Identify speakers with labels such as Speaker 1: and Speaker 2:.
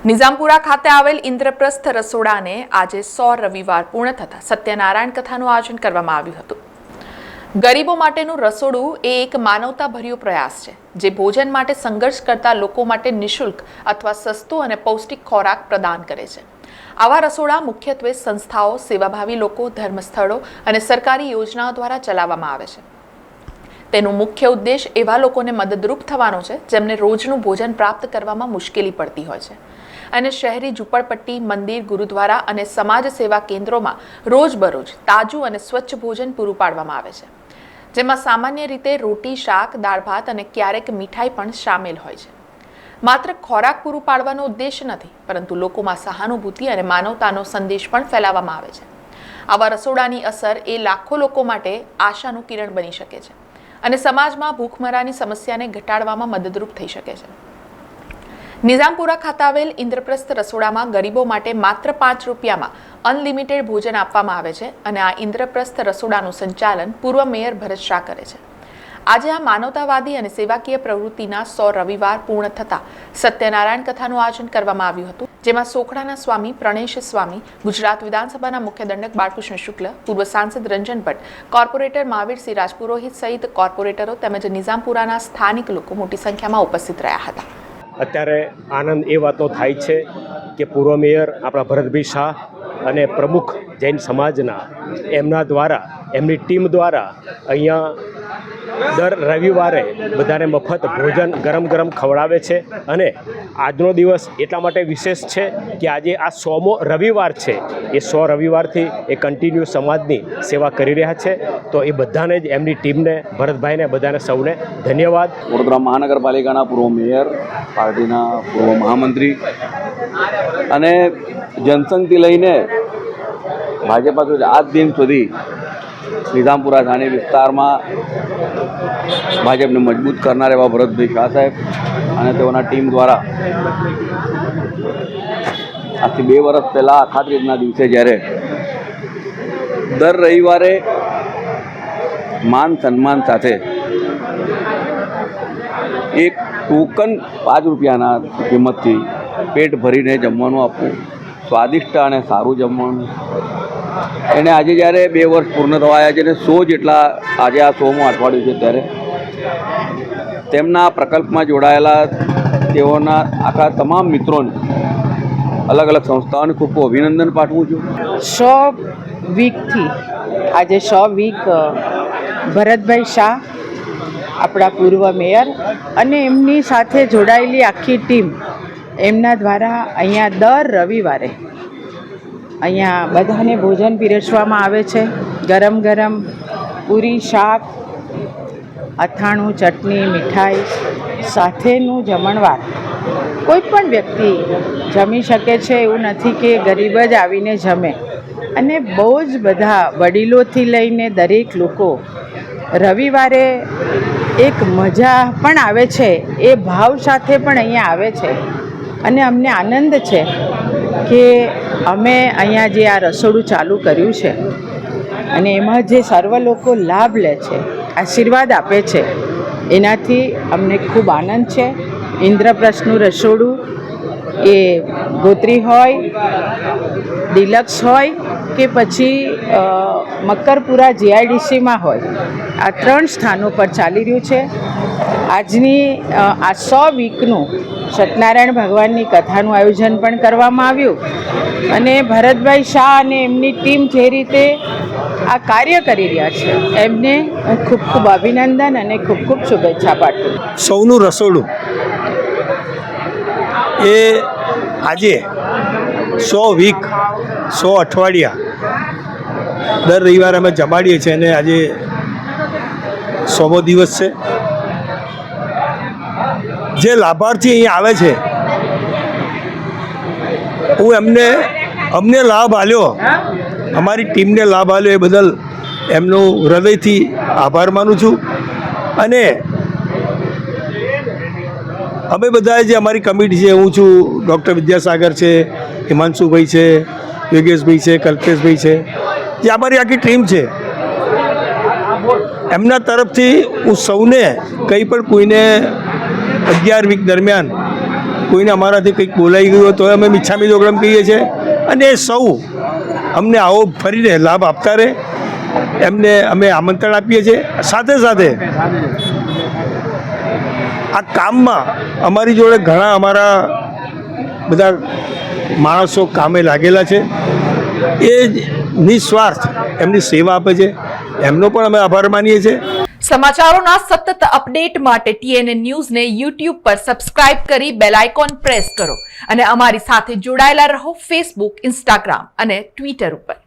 Speaker 1: નિઝામપુરા ખાતે આવેલ ઇન્દ્રપ્રસ્થ રસોડાને આજે 100 રવિવાર પૂર્ણ થતા સત્યનારાયણ કથાનું આયોજન કરવામાં આવ્યું હતું। ગરીબો માટેનું રસોડું એ એક માનવતાભર્યો પ્રયાસ છે જે ભોજન માટે સંઘર્ષ કરતા લોકો માટે નિઃશુલ્ક અથવા સસ્તો અને પૌષ્ટિક ખોરાક પ્રદાન કરે છે। આવા રસોડા મુખ્યત્વે સંસ્થાઓ, સેવાભાવી લોકો, ધર્મસ્થળો અને સરકારી યોજનાઓ દ્વારા ચલાવવામાં આવે છે। તેનો મુખ્ય ઉદ્દેશ એવા લોકોને મદદરૂપ થવાનો છે જેમને રોજનું ભોજન પ્રાપ્ત કરવામાં મુશ્કેલી પડતી હોય છે અને શહેરી ઝૂંપડપટ્ટી, મંદિર, ગુરુદ્વારા અને સમાજ સેવા કેન્દ્રોમાં રોજબરોજ તાજું અને સ્વચ્છ ભોજન પૂરું પાડવામાં આવે છે, જેમાં સામાન્ય રીતે રોટી, શાક, દાળ ભાત અને ક્યારેક મીઠાઈ પણ સામેલ હોય છે। માત્ર ખોરાક પૂરું પાડવાનો ઉદ્દેશ નથી, પરંતુ લોકોમાં સહાનુભૂતિ અને માનવતાનો સંદેશ પણ ફેલાવવામાં આવે છે। આવા રસોડાની અસર એ લાખો લોકો માટે આશાનું કિરણ બની શકે છે અને સમાજમાં ભૂખમરાની સમસ્યાને ઘટાડવામાં મદદરૂપ થઈ શકે છે। નિઝામપુરા ખાતે આવેલ ઇન્દ્રપ્રસ્થ રસોડામાં ગરીબો માટે માત્ર 5 રૂપિયામાં અનલિમિટેડ ભોજન આપવામાં આવે છે અને આ ઇન્દ્રપ્રસ્થ રસોડાનું સંચાલન પૂર્વ મેયર ભરત શાહ કરે છે। આજે આ માનવતાવાદી અને સેવાકીય પ્રવૃત્તિના 100 રવિવાર પૂર્ણ થતા સત્યનારાયણ કથાનું આયોજન કરવામાં આવ્યું હતું, જેમાં સોખડાના સ્વામી પ્રણેશ સ્વામી, ગુજરાત વિધાનસભાના મુખ્ય દંડક બાળકૃષ્ણ શુક્લ, પૂર્વ સાંસદ રંજન ભટ્ટ, કોર્પોરેટર મહાવીરસિંહ રાજપુરોહિત સહિત કોર્પોરેટરો તેમજ નિઝામપુરાના સ્થાનિક લોકો મોટી સંખ્યામાં ઉપસ્થિત રહ્યા હતા।
Speaker 2: અત્યારે આનંદ એ વાતનો થાય છે કે પૂર્વ મેયર આપણા ભરતભાઈ શાહ અને પ્રમુખ જૈન સમાજના એમના દ્વારા, એમની ટીમ દ્વારા અહીંયા દર રવિવારે બધાને મફત ભોજન ગરમ ખવડાવે છે અને આજનો દિવસ એટલા માટે વિશેષ છે કે આજે આ 100મો રવિવાર છે। એ 100 રવિવારથી એ કન્ટિન્યુ સમાજની સેવા કરી રહ્યા છે, તો એ બધાને જ, એમની ટીમને, ભરતભાઈને, બધાને સૌને ધન્યવાદ।
Speaker 3: વડોદરા મહાનગરપાલિકાના પૂર્વ મેયર, પાર્ટીના પૂર્વ મહામંત્રી અને જનસંઘથી લઈને ભાજપા સુધી આજ દિન સુધી નિઝામપુરા થાણી વિસ્તારમાં ભાજપને મજબૂત કરનાર એવા ભરતભાઈ શાહ સાહેબ અને તેઓના ટીમ દ્વારા આજથી 2 વર્ષ પહેલાં અખાત્રીજના દિવસે જ્યારે દર રવિવારે માન સન્માન સાથે એક ટોકન 5 રૂપિયાના કિંમતથી પેટ ભરીને જમવાનું આપવું, સ્વાદિષ્ટ અને સારું જમવાનું, એને આજે જ્યારે 2 વર્ષ પૂર્ણ થવા આવ્યા છે અને 100 જેટલા આજે આ 100મું અઠવાડિયું છે, ત્યારે તેમના પ્રકલ્પમાં જોડાયેલા તેઓના આખા તમામ મિત્રોને, અલગ અલગ સંસ્થાઓને ખૂબ ખૂબ અભિનંદન પાઠવું છું।
Speaker 4: 100 વીકથી આજે 100 વીક ભરતભાઈ શાહ, આપણા પૂર્વ મેયર અને એમની સાથે જોડાયેલી આખી ટીમ, એમના દ્વારા અહીંયા દર રવિવારે અહીંયા બધાને ભોજન પીરસવામાં આવે છે। ગરમ પૂરી, શાક, અથાણું, ચટણી, મીઠાઈ સાથેનું જમણવાર કોઈ પણ વ્યક્તિ જમી શકે છે। એવું નથી કે ગરીબ જ આવીને જમે, અને બહુ જ બધા વડીલોથી લઈને દરેક લોકો રવિવારે એક મજા પણ આવે છે, એ ભાવ સાથે પણ અહીંયા આવે છે અને અમને આનંદ છે કે અમે અહીંયા જે આ રસોડું ચાલુ કર્યું છે અને એમાં જે સર્વ લોકો લાભ લે છે, આશીર્વાદ આપે છે, એનાથી અમને ખૂબ આનંદ છે। ઇન્દ્રપ્રસ્થનું રસોડું એ ગોત્રી હોય, ડિલક્સ હોય કે પછી મકરપુરા જીઆઈડીસીમાં હોય, આ 3 સ્થાનો પર ચાલી રહ્યું છે। આજની આ 100 વીકનું સત્યનારાયણ ભગવાનની કથાનું આયોજન પણ કરવામાં આવ્યું અને ભરતભાઈ શાહ અને એમની ટીમ જે રીતે આ કાર્ય કરી રહ્યા છે, એમને હું ખૂબ ખૂબ અભિનંદન અને ખૂબ ખૂબ શુભેચ્છા પાઠવું।
Speaker 5: સૌનું રસોડું એ આજે 100 વીક, 100 અઠવાડિયા દર રવિવારે અમે જમાડીએ છીએ અને આજે 100મો દિવસ છે। જે લાભાર્થી અહીં આવે છે, હું અમને લાભ આપ્યો, અમારી ટીમને લાભ આપ્યો, એ બદલ એમનું હૃદયથી આભાર માનું છું। અને અમે બધા જે અમારી કમિટી છે, હું છું, ડૉક્ટર વિદ્યાસાગર છે, હિમાંશુભાઈ છે, યોગેશભાઈ છે, કલ્પેશભાઈ છે, જે અમારી આખી ટીમ છે, એમના તરફથી હું સૌને કંઈ પણ કોઈને 11 વીક દરમિયાન કોઈને અમારાથી કંઈક બોલાઈ ગયું હોય તો અમે મિચ્છામી દુક્કડમ કહીએ છીએ, અને એ સૌ અમને આવો ફરીને લાભ આપતા રહે એમને અમે આમંત્રણ આપીએ છીએ. સાથે સાથે આ કામમાં અમારી જોડે ઘણા અમારા બધા માણસો કામે લાગેલા છે, એ નિસ્વાર્થ એમની સેવા આપે છે, એમનો પણ અમે આભાર માનીએ છીએ.
Speaker 1: સમાચારોના સતત અપડેટ માટે TNN ન્યૂઝને YouTube પર સબસ્ક્રાઇબ કરી બેલ આઇકોન પ્રેસ કરો અને અમારી સાથે જોડાયેલા રહો Facebook, Instagram અને Twitter ઉપર.